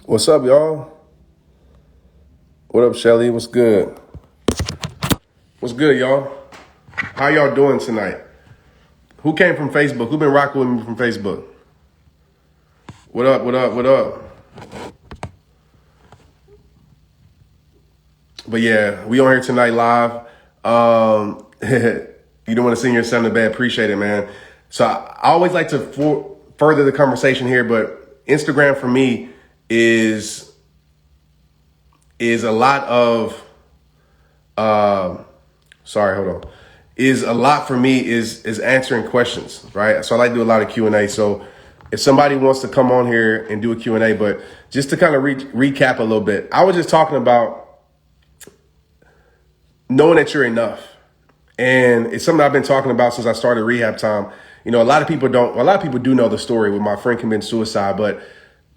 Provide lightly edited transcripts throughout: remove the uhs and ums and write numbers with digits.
What's up, y'all? What up, Shelly? What's good? What's good, y'all? How y'all doing tonight? Who came from Facebook? Who been rocking with me from Facebook? What up, what up, what up? But yeah, we on here tonight live. You don't want to sing your son to bed. Appreciate it, man. So I always like to further the conversation here, but Instagram for me is a lot of, is a lot for me is answering questions, right? So I like to do a lot of Q&A. So if somebody wants to come on here and do a Q&A, but just to kind of recap a little bit, I was just talking about knowing that you're enough. And it's something I've been talking about since I started rehab time. You know, a lot of people do know the story with my friend committing suicide, but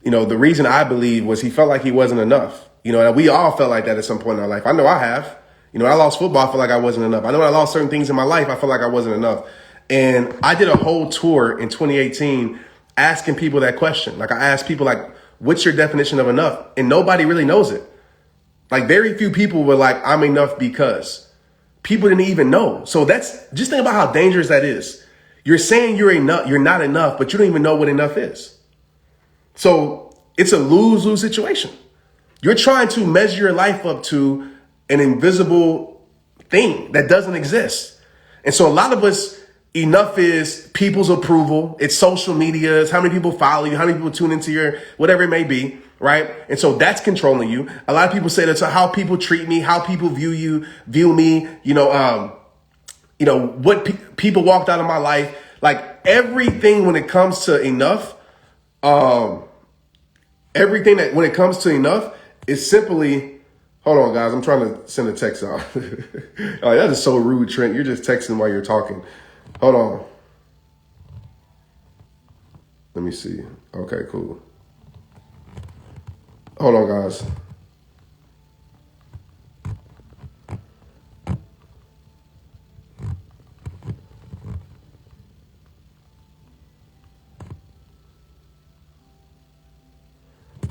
you know, the reason I believe was he felt like he wasn't enough. You know, and we all felt like that at some point in our life. I know I have. You know, I lost football, I felt like I wasn't enough. I know I lost certain things in my life, I felt like I wasn't enough. And I did a whole tour in 2018 asking people that question. Like I asked people like, what's your definition of enough? And nobody really knows it. Like very few people were like, I'm enough because. People didn't even know. So just think about how dangerous that is. You're saying you're enough, you're not enough, but you don't even know what enough is. So it's a lose-lose situation. You're trying to measure your life up to an invisible thing that doesn't exist. And so a lot of us, enough is people's approval. It's social media. It's how many people follow you, how many people tune into your, whatever it may be, right? And so that's controlling you. A lot of people say that's how people treat me, how people view me, what people walked out of my life. Like everything when it comes to enough, when it comes to enough is simply, hold on guys, I'm trying to send a text out. Oh, that is so rude, Trent. You're just texting while you're talking. Hold on. Let me see. Okay, cool. Hold on, guys.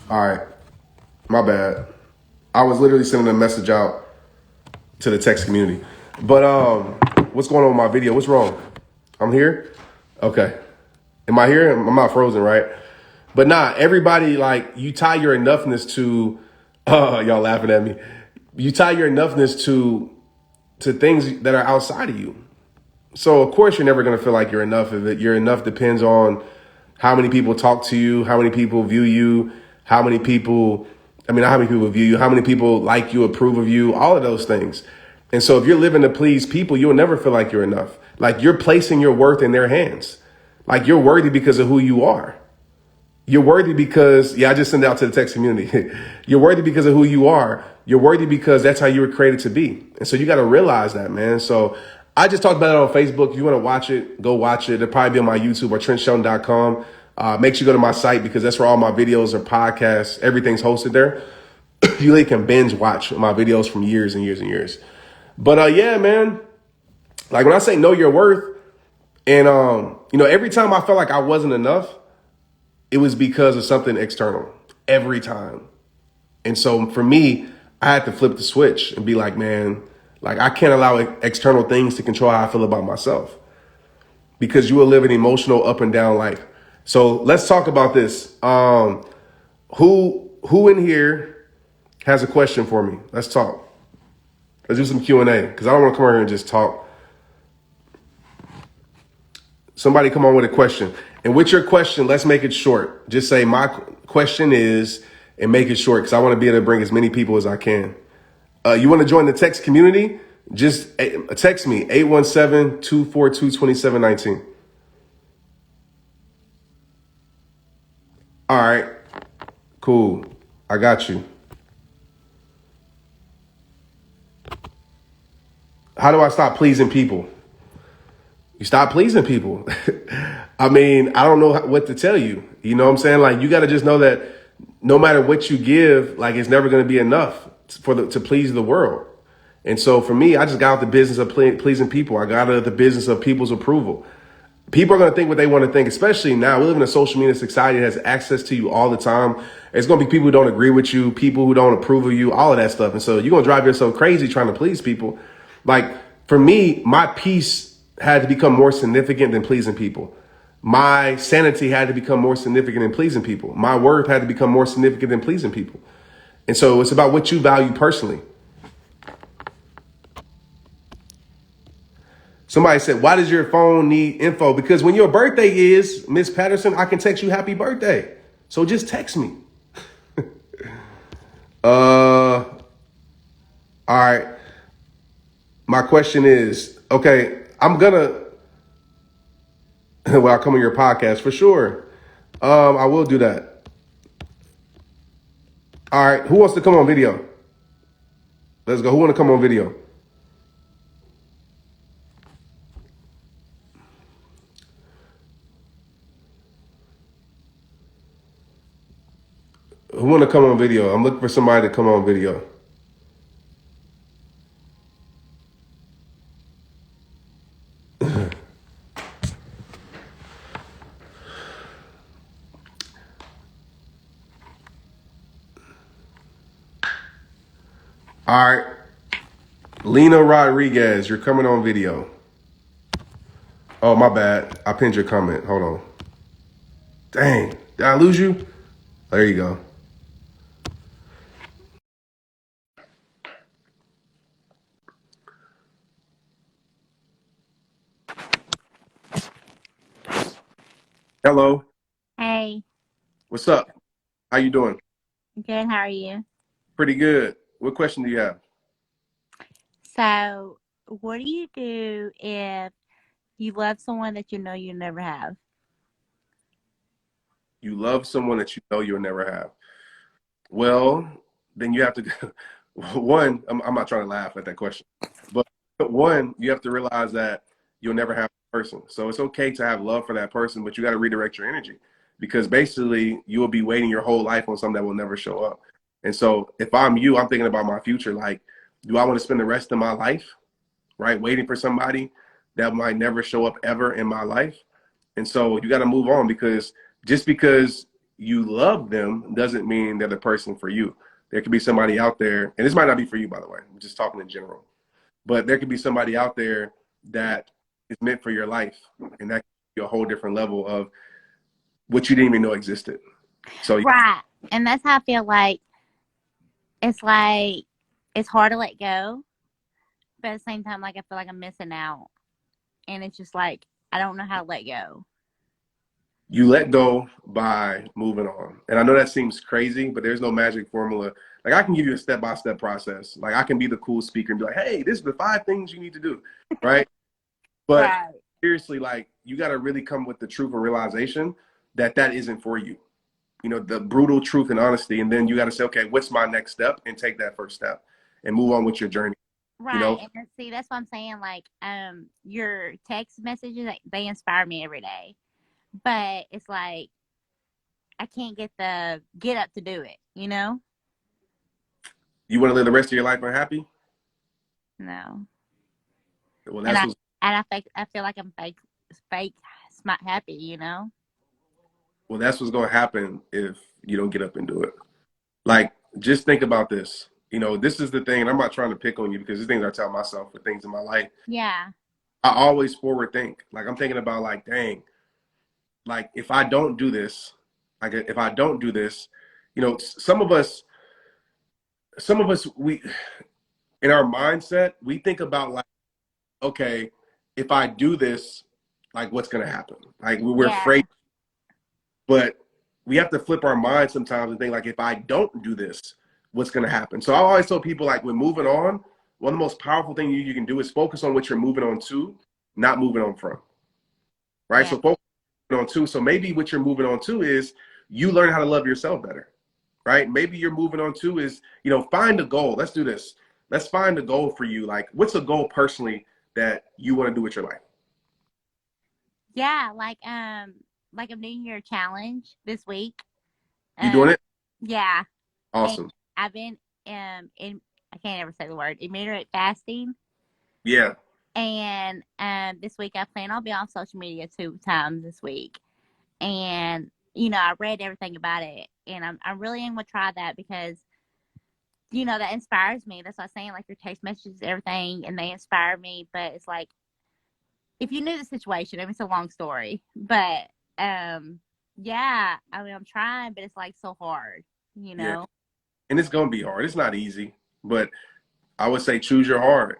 All right. My bad. I was literally sending a message out to the text community. But what's going on with my video? What's wrong? I'm here? Okay. Am I here? I'm not frozen, right? But nah, everybody, like, you tie your enoughness to, y'all laughing at me. You tie your enoughness to things that are outside of you. So, of course, you're never going to feel like you're enough. If your enough depends on how many people talk to you, how many people view you, not how many people view you, how many people like you, approve of you, all of those things. And so if you're living to please people, you'll never feel like you're enough. Like you're placing your worth in their hands. Like you're worthy because of who you are. You're worthy because, I just sent it out to the text community. You're worthy because of who you are. You're worthy because that's how you were created to be. And so you got to realize that, man. So I just talked about it on Facebook. If you want to watch it, go watch it. It'll probably be on my YouTube or trentshelton.com. Make sure you go to my site because that's where all my videos or podcasts, everything's hosted there. You really can binge watch my videos from years and years and years. But yeah, man, like when I say know your worth and, every time I felt like I wasn't enough, it was because of something external every time. And so for me, I had to flip the switch and be like, man, like I can't allow external things to control how I feel about myself because you will live an emotional up and down life. So let's talk about this. Who in here has a question for me? Let's talk. Let's do some Q&A because I don't want to come over here and just talk. Somebody come on with a question. And with your question, let's make it short. Just say my question is, and make it short because I want to be able to bring as many people as I can. You want to join the text community? Just text me, 817-242-2719. All right, cool. I got you. How do I stop pleasing people? You stop pleasing people. I mean, I don't know what to tell you. You know what I'm saying? Like, you got to just know that no matter what you give, like, it's never going to be enough to please the world. And so for me, I just got out the business of pleasing people. I got out of the business of people's approval. People are going to think what they want to think, especially now. We live in a social media society that has access to you all the time. It's going to be people who don't agree with you, people who don't approve of you, all of that stuff. And so you're going to drive yourself crazy trying to please people. Like for me, my peace had to become more significant than pleasing people. My sanity had to become more significant than pleasing people. My worth had to become more significant than pleasing people. And so it's about what you value personally. Somebody said, why does your phone need info? Because when your birthday is, Miss Patterson, I can text you happy birthday. So just text me. All right. My question is, okay, well, I'll come on your podcast for sure. I will do that. All right. Who wants to come on video? Let's go. Who want to come on video? Who want to come on video? I'm looking for somebody to come on video. All right. Lena Rodriguez, you're coming on video. Oh, my bad. I pinned your comment. Hold on. Dang. Did I lose you? There you go. Hello. Hey, What's up? How you doing? good. How are you? Pretty good. What question do you have? So, what do you do if you love someone that you know you never have? You love someone that you know you'll never have. Well, then you have to one, I'm not trying to laugh at that question. But one, you have to realize that you'll never have a person. So it's okay to have love for that person, but you got to redirect your energy because basically you will be waiting your whole life on something that will never show up. And so if I'm you, I'm thinking about my future. Like, do I want to spend the rest of my life, right, waiting for somebody that might never show up ever in my life? And so you got to move on because just because you love them doesn't mean they're the person for you. There could be somebody out there, and this might not be for you, by the way. I'm just talking in general. But there could be somebody out there that is meant for your life, and that could be a whole different level of what you didn't even know existed. So Right. And that's how I feel like it's hard to let go, but at the same time, like I feel like I'm missing out. And it's just like I don't know how to let go. you let go by moving on. And I know that seems crazy, but there's no magic formula. Like I can give you a step-by-step process. Like I can be the cool speaker and be like, hey, this is the 5 things you need to do. Right. But Right. seriously, like you got to really come with the truth and realization that that isn't for you. You know, the brutal truth and honesty. And then you got to say, okay, what's my next step? And take that first step and move on with your journey. You Right. know, And see, that's what I'm saying. Like, your text messages, they inspire me every day. But it's like I can't get up to do it, you know? you want to live the rest of your life unhappy? No. Well, And that's I what's and I feel like I'm fake smart happy, you know? that's what's going to happen if you don't get up and do it. Like, just think about this. You know, this is the thing, and I'm not trying to pick on you because these things I tell myself for things in my life. Yeah. I always forward think. Like, I'm thinking about, like, dang, like, if I don't do this, like, if I don't do this, you know, some of us, we, in our mindset, we think about, like, okay, if I do this, like, what's going to happen? Like, we're Yeah. afraid, but we have to flip our mind sometimes and think, like, if I don't do this, what's going to happen? So I always tell people, like, when moving on, one of the most powerful things you can do is focus on what you're moving on to, not moving on from, right? Yeah. So focus on to. So maybe what you're moving on to is you learn how to love yourself better, right? Maybe you're moving on to is, you know, find a goal. Let's do this. Let's find a goal for you. Like, what's a goal personally that you want to do with your life? Yeah, like a New Year challenge this week. You doing Um it? yeah. And Awesome. I've been in I can't ever say the word, intermittent fasting. Yeah. And this week I plan I'll be on social media 2 times this week. And I read everything about it, and I really am gonna try that because that inspires me. That's what I'm saying. Like your text messages, everything, and they inspire me. But it's like if you knew the situation, I mean, it's a long story, but yeah, I mean, I'm trying, but it's like so hard, Yeah. And it's gonna be hard. It's not easy, but I would say choose your hard.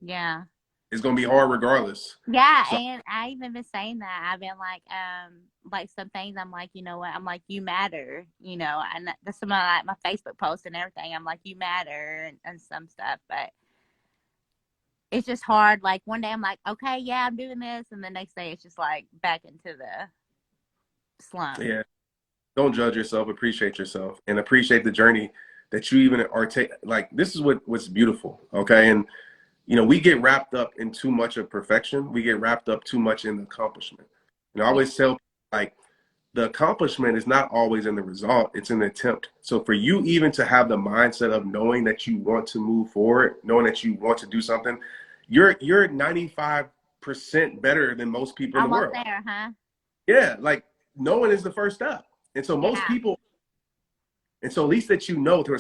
Yeah. It's gonna be hard regardless. Yeah, So, and I even been saying that. I've been like some things I'm like, you know what? I'm like, you matter, and that's some of like my Facebook posts and everything. I'm like, you matter and some stuff, but it's just hard. Like one day I'm like, okay, yeah, I'm doing this, and the next day it's just like back into the slump. yeah. Don't judge yourself. Appreciate yourself, and appreciate the journey that you even are taking. Like this is what's beautiful. Okay, and we get wrapped up in too much of perfection. We get wrapped up too much in the accomplishment. I Yeah, always tell people, like the accomplishment is not always in the result, it's in the attempt. So for you even to have the mindset of knowing that you want to move forward, knowing that you want to do something, you're 95% better than most people in the almost world. there, huh? Yeah, like knowing is the first step. And so most Yeah, people, and so at least that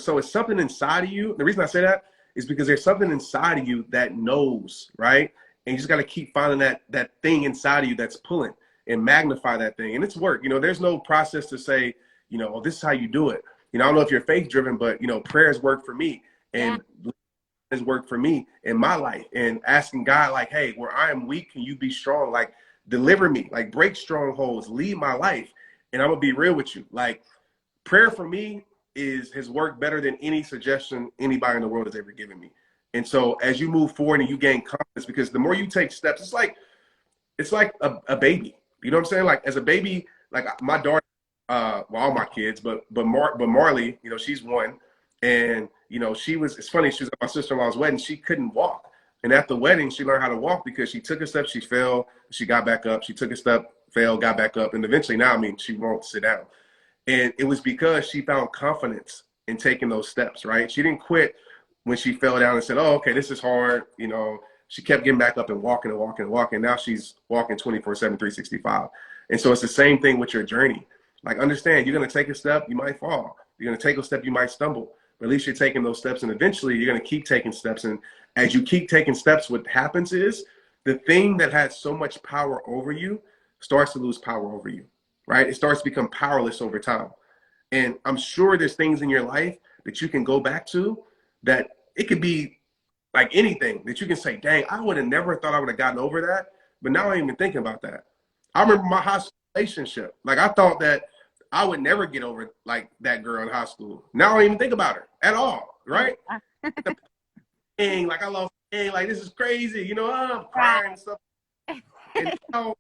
so it's something inside of you. The reason I say that is because there's something inside of you that knows, right? And you just got to keep finding that thing inside of you that's pulling and magnify that thing. And it's work. There's no process to say, oh, this is how you do it. I don't know if you're faith driven, but prayers work for me, yeah, and has worked for me in my life. And asking God, like, hey, where I am weak, can you be strong? Like, deliver me, like break strongholds, lead my life. And I'm gonna be real with you. Like, prayer for me has worked better than any suggestion anybody in the world has ever given me. And so as you move forward and you gain confidence, because the more you take steps, it's like a baby. You know what I'm saying? Like as a baby, like my daughter, well, all my kids, but Marley, she's one, and it's funny, she was at my sister-in-law's wedding, she couldn't walk. And at the wedding, she learned how to walk because she took a step, she fell, she got back up, she took a step, fell, got back up, and eventually now, I mean, she won't sit down. And it was because she found confidence in taking those steps, right? She didn't quit when she fell down and said, oh, okay, this is hard. She kept getting back up and walking and walking and walking. Now she's walking 24/7, 365. And so it's the same thing with your journey. Like, understand, you're going to take a step, you might fall. You're going to take a step, you might stumble. But at least you're taking those steps. And eventually you're going to keep taking steps. And as you keep taking steps, what happens is the thing that has so much power over you starts to lose power over you, right? It starts to become powerless over time. And I'm sure there's things in your life that you can go back to that it could be like anything that you can say, dang, I would have never thought I would have gotten over that. But now I'm even thinking about that. I remember my high school relationship. Like I thought that I would never get over like that girl in high school. Now I don't even think about her at all, right? And like I lost, like this is crazy, I'm crying and stuff. And now,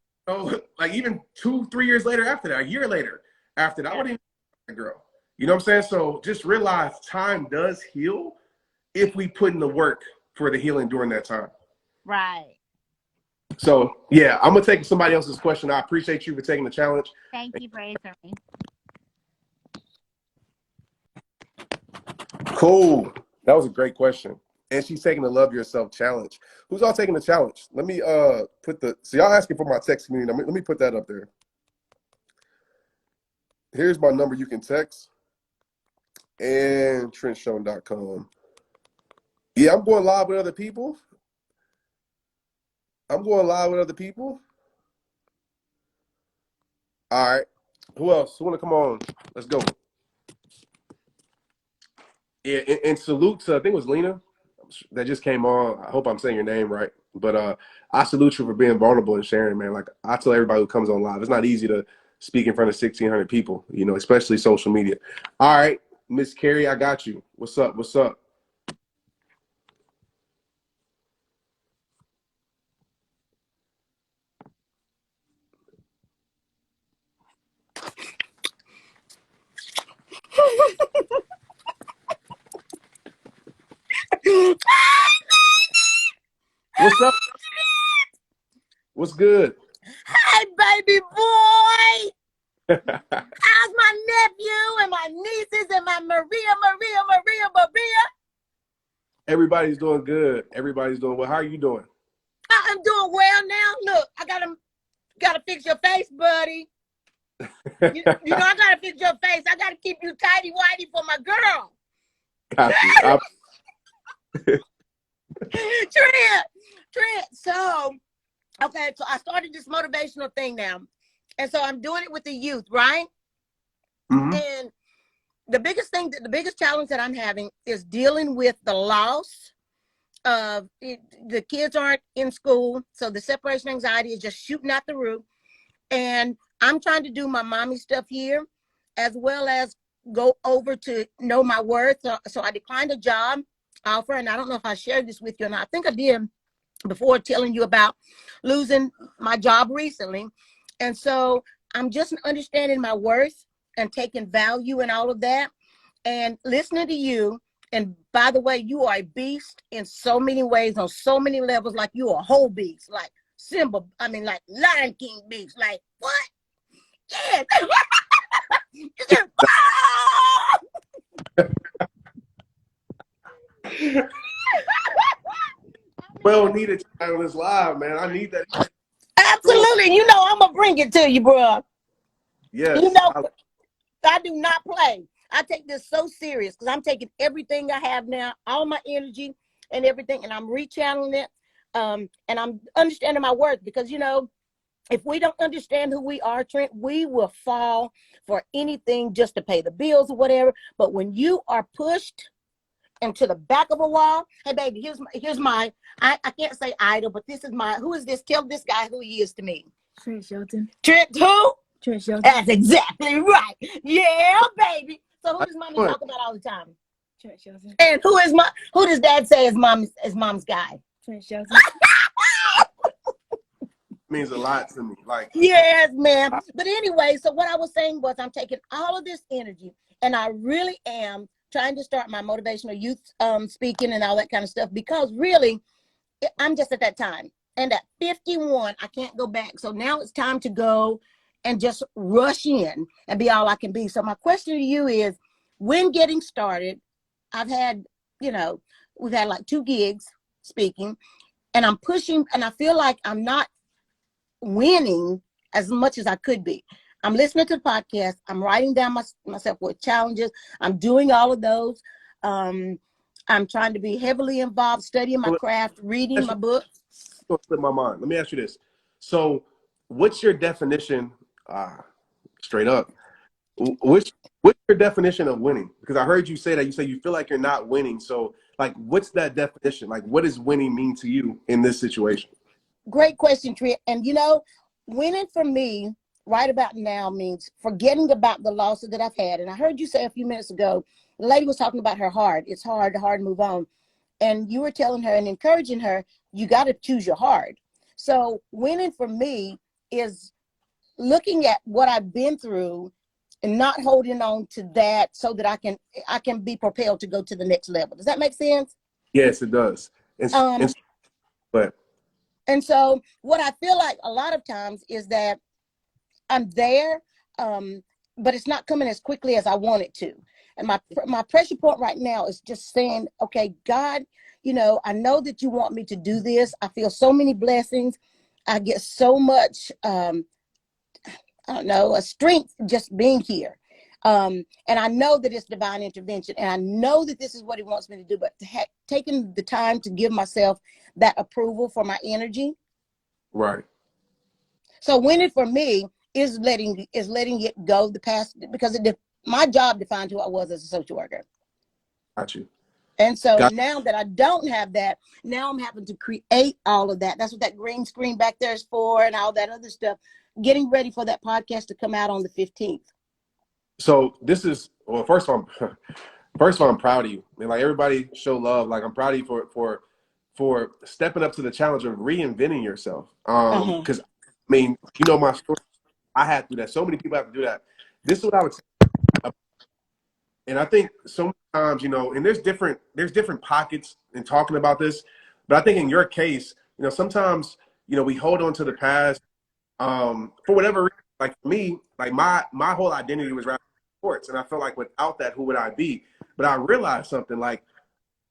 like even 2-3 years later after that, a year later after that, I wouldn't even that girl. You know what I'm saying? So just realize time does heal if we put in the work for the healing during that time. right. So yeah, I'm gonna take somebody else's question. I appreciate you for taking the challenge. Thank you for answering me. Cool. That was a great question. And she's taking the Love Yourself challenge. Who's all taking the challenge? Let me so y'all asking for my text community. Let me put that up there. Here's my number you can text. And TrentShelton.com. Yeah, I'm going live with other people. All right. Who else? Who want to come on? Let's go. Yeah, and salute to, I think it was Lena that just came on. I hope I'm saying your name right. But I salute you for being vulnerable and sharing, man. Like I tell everybody who comes on live, it's not easy to speak in front of 1,600 people, especially social media. All right, Miss Carrie, I got you. What's up? What's up? What's up? What's good? Hey, baby boy. How's my nephew and my nieces and my Maria? Everybody's doing good. Everybody's doing well. How are you doing? look, I gotta fix your face, buddy. You know, I gotta fix your face. I gotta keep you tidy whitey for my girl. Got you. Trent. So, okay, so I started this motivational thing now. And so I'm doing it with the youth, right? Mm-hmm. And the biggest challenge that I'm having is dealing with the loss of it. The kids aren't in school. So the separation anxiety is just shooting out the roof. And I'm trying to do my mommy stuff here, as well as go over to know my worth. So I declined a job offer. And I don't know if I shared this with you or not. I think I did before, telling you about losing my job recently. And so I'm just understanding my worth and taking value in all of that and listening to you. And by the way, you are a beast in so many ways, on so many levels. Like, you are a whole beast, like Simba. I mean, like Lion King beast. Like, what? Yeah. Well needed on this live, man. I need that. Absolutely. You know, I'm going to bring it to you, bro. Yes. You know, I do not play. I take this so serious because I'm taking everything I have now, all my energy and everything, and I'm rechanneling it. And I'm understanding my worth, because, you know, if we don't understand who we are, Trent, we will fall for anything just to pay the bills or whatever. But when you are pushed into the back of a wall, hey, baby, here's my I can't say idol, but this is my, who is this? Tell this guy who he is to me. Trent Shelton. Trent who? Trent Shelton. That's exactly right. Yeah, baby. So who does mommy talk about all the time? Trent Shelton. And who does dad say is mom's guy? Trent Shelton. Means a lot to me. Like, yes, man. But anyway, so what I was saying was, I'm taking all of this energy, and I really am trying to start my motivational youth speaking and all that kind of stuff, because really, I'm just at that time. And at 51, I can't go back. So now it's time to go and just rush in and be all I can be. So my question to you is, when getting started, I've had, you know, we've had like 2 gigs speaking, and I'm pushing, and I feel like I'm not winning as much as I could be. I'm listening to the podcast. I'm writing down myself with challenges. I'm doing all of those. I'm trying to be heavily involved, studying my craft, reading my books. Don't slip my mind. Let me ask you this. So what's your definition, straight up, what's your definition of winning? Because I heard you say that. You say you feel like you're not winning. So, like, what's that definition? Like, what does winning mean to you in this situation? Great question, Trent. And, you know, winning for me right about now means forgetting about the losses that I've had. And I heard you say a few minutes ago, the lady was talking about her heart. It's hard to move on. And you were telling her and encouraging her, you got to choose your heart. So winning for me is looking at what I've been through and not holding on to that, so that I can be propelled to go to the next level. Does that make sense? Yes, it does. But and so what I feel like a lot of times is that I'm there, but it's not coming as quickly as I want it to. And my pressure point right now is just saying, okay, God, you know, I know that you want me to do this. I feel so many blessings. I get so much, I don't know, a strength just being here. And I know that it's divine intervention, and I know that this is what he wants me to do, but taking the time to give myself that approval for my energy. Right. So winning for me is letting it go the past, because my job defined who I was as a social worker. Got you. And so now that I don't have that, now I'm having to create all of that. That's what that green screen back there is for, and all that other stuff. Getting ready for that podcast to come out on the 15th. So this is, well, first of all, I'm proud of you. I mean, like, everybody show love. Like, I'm proud of you for stepping up to the challenge of reinventing yourself. Because I mean, you know my story. I had to do that. So many people have to do that. This is what I would say. And I think sometimes, you know, and there's different pockets in talking about this, but I think in your case, you know, sometimes, you know, we hold on to the past for whatever reason. Like, for me, like my whole identity was around sports, and I felt like without that, who would I be? But I realized something, like,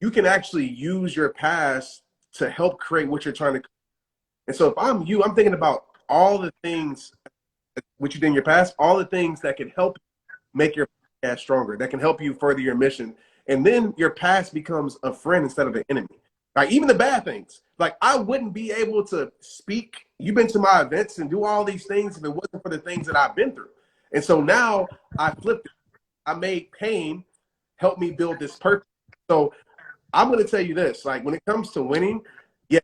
you can actually use your past to help create what you're trying to create. And so if I'm you, I'm thinking about all the things what you did in your past, all the things that can help make your podcast stronger, that can help you further your mission. And then your past becomes a friend instead of an enemy. Like even the bad things. Like I wouldn't be able to speak. You've been to my events and do all these things if it wasn't for the things that I've been through. And so now I flipped it. I made pain help me build this purpose. So I'm going to tell you this, like when it comes to winning, yeah,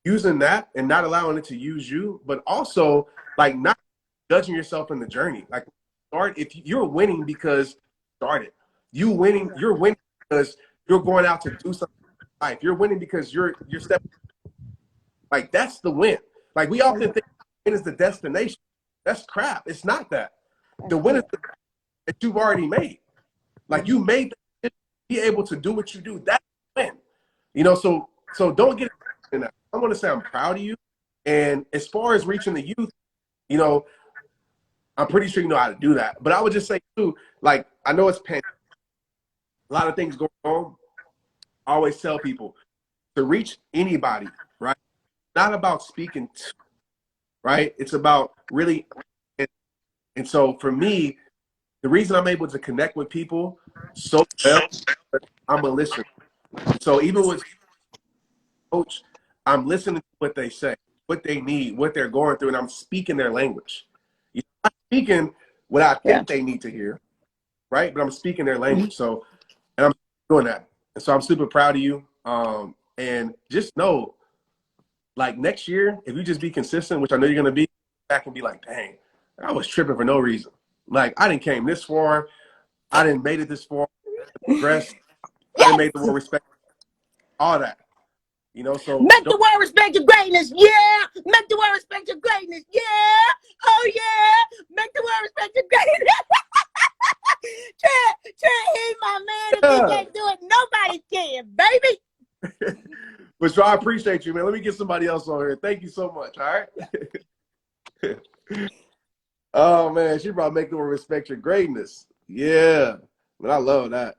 using that and not allowing it to use you, but also like not judging yourself in the journey. Like start, if you're winning because you started, you're winning because you're going out to do something in life. You're winning because you're stepping, like that's the win. Like we often think win is the destination. That's crap. It's not that. The win is the that you've already made. Like you made the be able to do what you do. That's the win. You know, so don't get in that. I want to say I'm proud of you. And as far as reaching the youth, you know, I'm pretty sure you know how to do that. But I would just say too, like I know it's a lot of things going on. I always tell people to reach anybody, right? Not about speaking to, right? It's about really and so for me, the reason I'm able to connect with people so well, I'm a listener. And so even with coach, I'm listening to what they say, what they need, what they're going through, and I'm speaking their language. I'm speaking what I think they need to hear, right? But I'm speaking their language. So, and I'm doing that. And so I'm super proud of you. And just know, like next year, if you just be consistent, which I know you're going to be, back and be like, dang, I was tripping for no reason. Like I didn't came this far. I didn't made it this far. Progress. I didn't make the world respect. All that. You know, so make the world respect your greatness. Yeah. Make the world respect your greatness. Yeah. Oh yeah. Make the world respect your greatness. Trent, he's my man. If he can't do it, nobody can, baby. But so I appreciate you, man. Let me get somebody else on here. Thank you so much. All right. Oh man, she brought make them respect your greatness. Yeah, but I love that.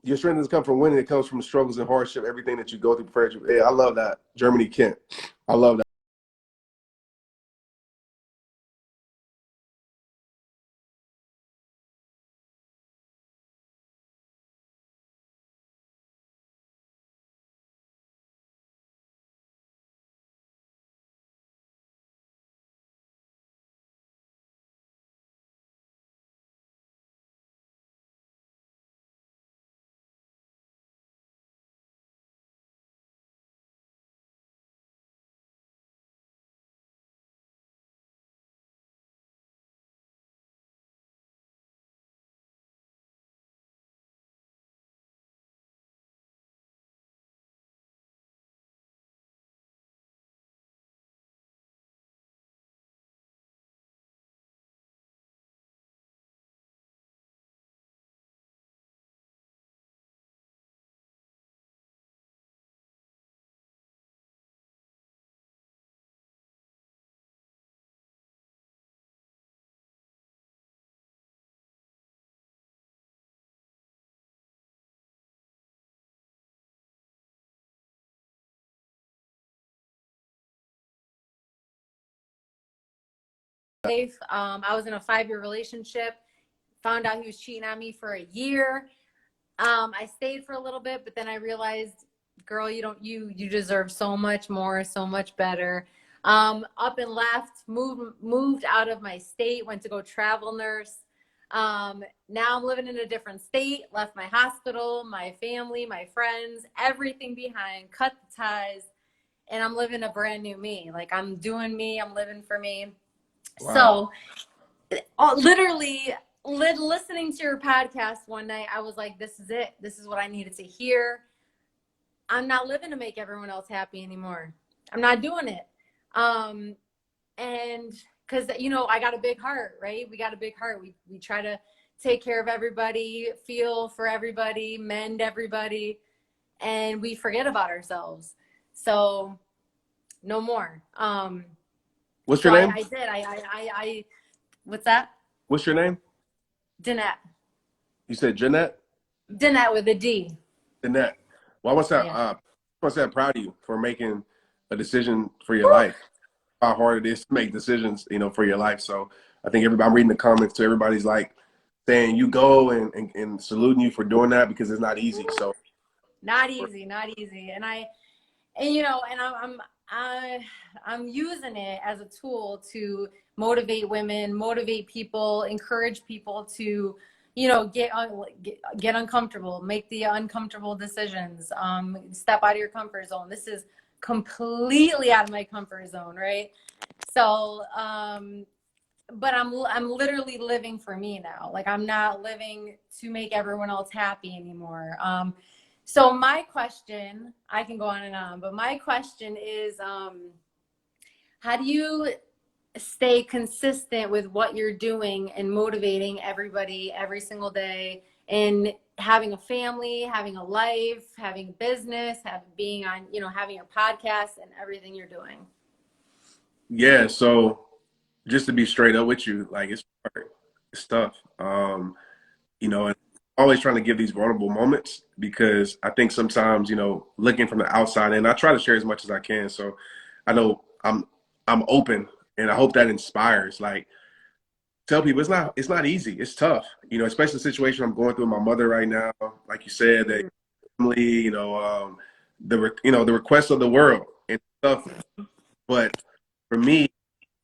Your strength doesn't come from winning; it comes from struggles and hardship. Everything that you go through prepares you. Yeah, I love that. Germany Kent. I love that. Life. I was in a 5-year relationship, found out he was cheating on me for a year. I stayed for a little bit, but then I realized, girl, you deserve so much more, so much better. Up and left, moved out of my state, went to go travel nurse. Now I'm living in a different state, left my hospital, my family, my friends, everything behind, cut the ties, and I'm living a brand new me. Like I'm doing me, I'm living for me. Wow. So literally listening to your podcast one night, I was like, this is it. This is what I needed to hear. I'm not living to make everyone else happy anymore. I'm not doing it. And because, you know, I got a big heart, right? We got a big heart. We try to take care of everybody, feel for everybody, mend everybody, and we forget about ourselves. So no more. What's your name? I did. What's that? What's your name? Danette. You said Jeanette? Danette with a D. Danette. Well, I want to say I'm proud of you for making a decision for your life. How hard it is to make decisions, for your life. So I think I'm reading the comments to everybody's like saying you go and saluting you for doing that because it's not easy. So not easy. And I'm using it as a tool to motivate women, motivate people, encourage people to, get uncomfortable, make the uncomfortable decisions, step out of your comfort zone. This is completely out of my comfort zone, right? So, but I'm literally living for me now. Like, I'm not living to make everyone else happy anymore. So my question, I can go on and on, but my question is, how do you stay consistent with what you're doing and motivating everybody every single day, and having a family, having a life, having a business, being on, having your podcast and everything you're doing? Yeah. So just to be straight up with you, like it's hard. It's tough. And always trying to give these vulnerable moments because I think sometimes, looking from the outside in, I try to share as much as I can. So I know I'm open, and I hope that inspires. Like, tell people it's not easy. It's tough, especially the situation I'm going through with my mother right now. Like you said, that family, the request of the world and stuff. But for me,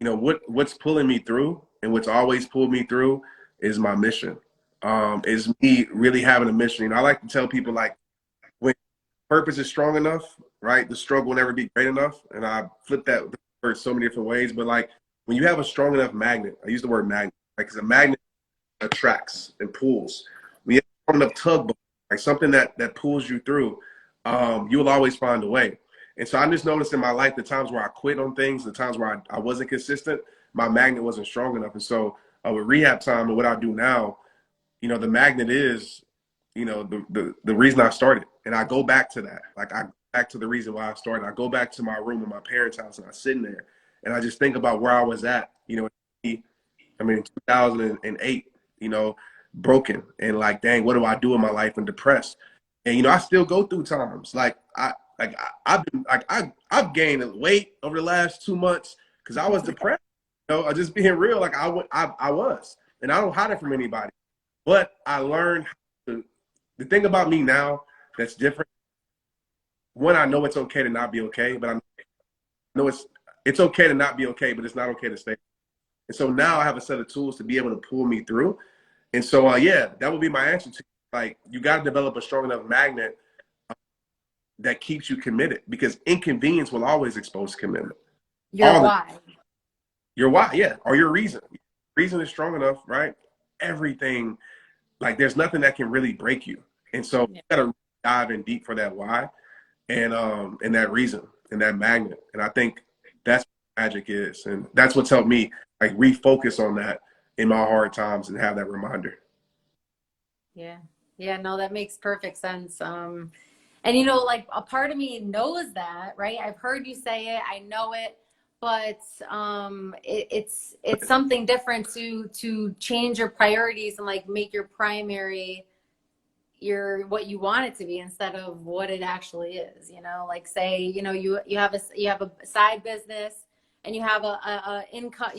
what's pulling me through and what's always pulled me through is my mission. Is me really having a mission. I like to tell people, like, when purpose is strong enough, right, the struggle will never be great enough. And I flip that word so many different ways. But like, when you have a strong enough magnet, I use the word magnet, like, because a magnet attracts and pulls. When you have a strong enough tugboat, like something that pulls you through, you will always find a way. And so I just noticed in my life the times where I quit on things, the times where I wasn't consistent, my magnet wasn't strong enough. And so with rehab time and what I do now, the magnet is, the reason I started. And I go back to that. Like, I go back to the reason why I started. I go back to my room in my parents' house, and I sit in there and I just think about where I was at, in 2008, broken and like, dang, what do I do in my life, and depressed. And, I still go through times. I've gained weight over the last 2 months because I was depressed. Just being real, like I was, and I don't hide it from anybody. But I learned the thing about me now that's different. One, I know it's okay to not be okay, but I know it's okay to not be okay, but it's not okay to stay. And so now I have a set of tools to be able to pull me through. And so, that would be my answer to you. Like, you got to develop a strong enough magnet that keeps you committed, because inconvenience will always expose commitment. Your why. Your why, yeah, or your reason. Reason is strong enough, right? Everything, like, there's nothing that can really break you. And so you gotta dive in deep for that why and that reason and that magnet. And I think that's what magic is. And that's what's helped me, like, refocus on that in my hard times and have that reminder. Yeah, no, that makes perfect sense. And like, a part of me knows that, right? I've heard you say it, I know it, but it's something different to change your priorities and, like, make your primary what you want it to be instead of what it actually is. Like, say, you have a side business and you have a income,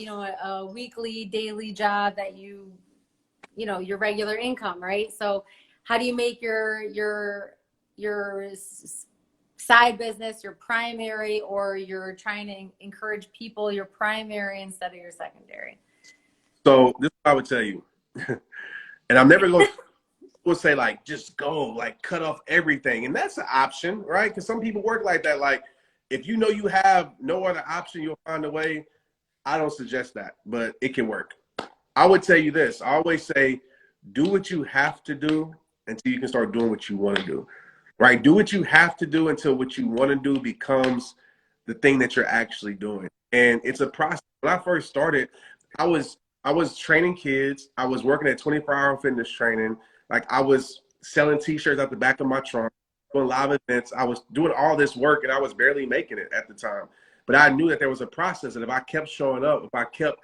a weekly, daily job that your regular income, right? So how do you make your side business your primary, or you're trying to encourage people your primary instead of your secondary? So this is what I would tell you, and I'm never going to say, like, just go, like, cut off everything. And that's an option, right? Because some people work like that. Like, if you have no other option, you'll find a way. I don't suggest that, but it can work. I would tell you this. I always say, do what you have to do until you can start doing what you want to do, right? Do what you have to do until what you want to do becomes the thing that you're actually doing. And it's a process. When I first started, I was training kids. I was working at 24-hour fitness training. Like, I was selling T-shirts out the back of my trunk, doing live events. I was doing all this work, and I was barely making it at the time. But I knew that there was a process, and if I kept showing up, if I kept,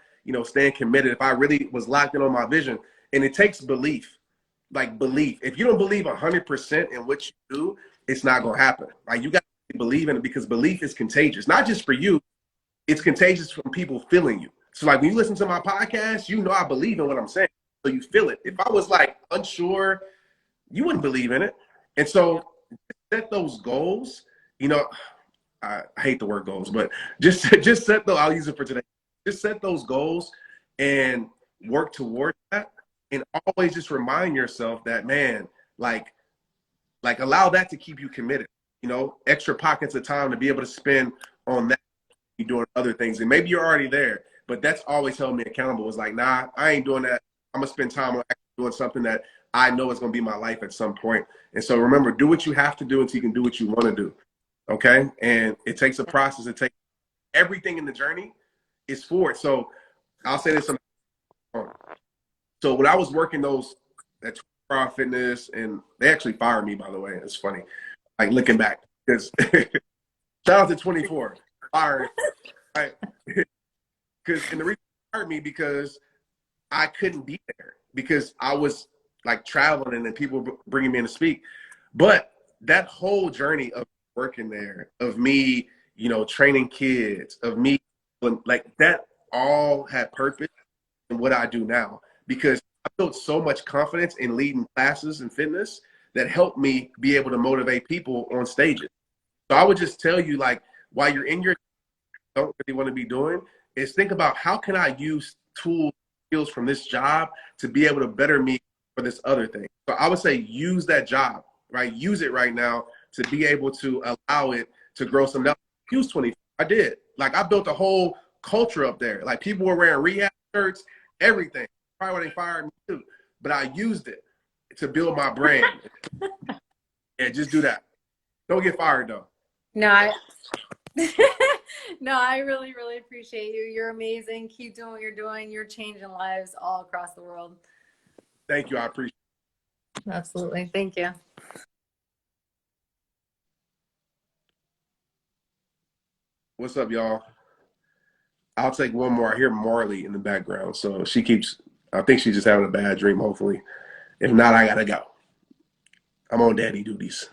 staying committed, if I really was locked in on my vision, and it takes belief, like belief. If you don't believe 100% in what you do, it's not going to happen. Like, you got believe in it, because belief is contagious, not just for you. It's contagious from people feeling you. So like when you listen to my podcast, you know I believe in what I'm saying. So you feel it. If I was like unsure, you wouldn't believe in it. And so set those goals. You know, I hate the word goals, but just set those. I'll use it for today. Just set those goals and work towards that. And always just remind yourself that, man, like allow that to keep you committed. You know, extra pockets of time to be able to spend on that, doing other things. And maybe you're already there, but that's always held me accountable. It's like, nah, I ain't doing that. I'm gonna spend time on doing something that I know is gonna be my life at some point. And so remember, do what you have to do until you can do what you want to do. Okay. And it takes a process. It takes everything in the journey is for it. So I'll say this. So when I was working that 24-hour fitness, and they actually fired me, by the way. It's funny. Like looking back, because shout out to 24, fired. Right? Because and the reason they fired me because I couldn't be there because I was like traveling and people were bringing me in to speak. But that whole journey of working there, of me, you know, training kids, of me, like that all had purpose in what I do now, because I built so much confidence in leading classes and fitness that helped me be able to motivate people on stages. So I would just tell you, like, while you're in your don't really want to be doing, is think about how can I use tools, skills from this job to be able to better me for this other thing. So I would say use that job, right? Use it right now to be able to allow it to grow some. Use 24. I did. Like I built a whole culture up there. Like people were wearing rehab shirts, everything. Probably why they fired me too. But I used it to build my brand. And just do that. Don't get fired though. No, no, I really, really appreciate you. You're amazing. Keep doing what you're doing. You're changing lives all across the world. Thank you. I appreciate it. Absolutely. Thank you. What's up, y'all? I'll take one more. I hear Marley in the background. So I think she's just having a bad dream, hopefully. If not, I gotta go. I'm on daddy duties.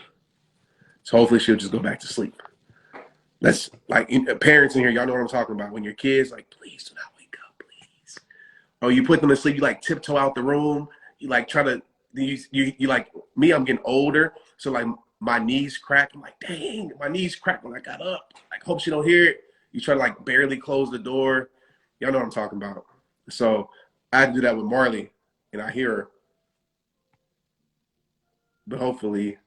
So hopefully she'll just go back to sleep. That's like parents in here, y'all know what I'm talking about. When your kids like, please do not wake up, please. Oh, you put them to sleep, you like tiptoe out the room. You like try to, you like me, I'm getting older. So like my knees crack. I'm like, dang, my knees crack when I got up. Like, hope she don't hear it. You try to like barely close the door. Y'all know what I'm talking about. So I had to do that with Marley, and I hear her. But hopefully,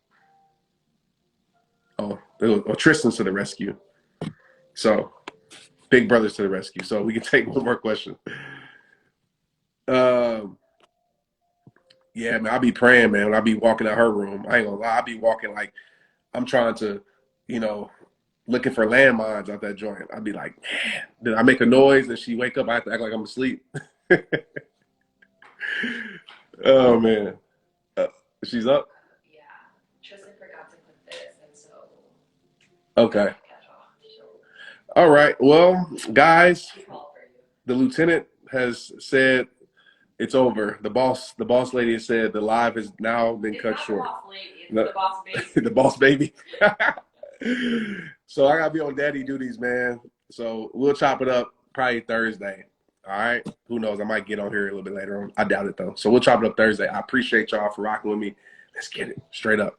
Tristan's to the rescue. So big brother's to the rescue. So we can take one more question. Yeah, man, I'll be praying, man. When I be walking out her room, I ain't gonna lie, I'll be walking like I'm trying to, you know, looking for landmines out that joint. I'd be like, man, did I make a noise? And she wake up, I have to act like I'm asleep. Oh, man. She's up? Yeah. Tristan forgot to put this, and so. Okay. All right. Well, guys, the lieutenant has said it's over. The boss lady has said the live has now been cut short. Boss lady, it's the boss baby. The boss baby. So I gotta be on daddy duties, man. So we'll chop it up probably Thursday. All right. Who knows? I might get on here a little bit later on. I doubt it though. So we'll chop it up Thursday. I appreciate y'all for rocking with me. Let's get it straight up.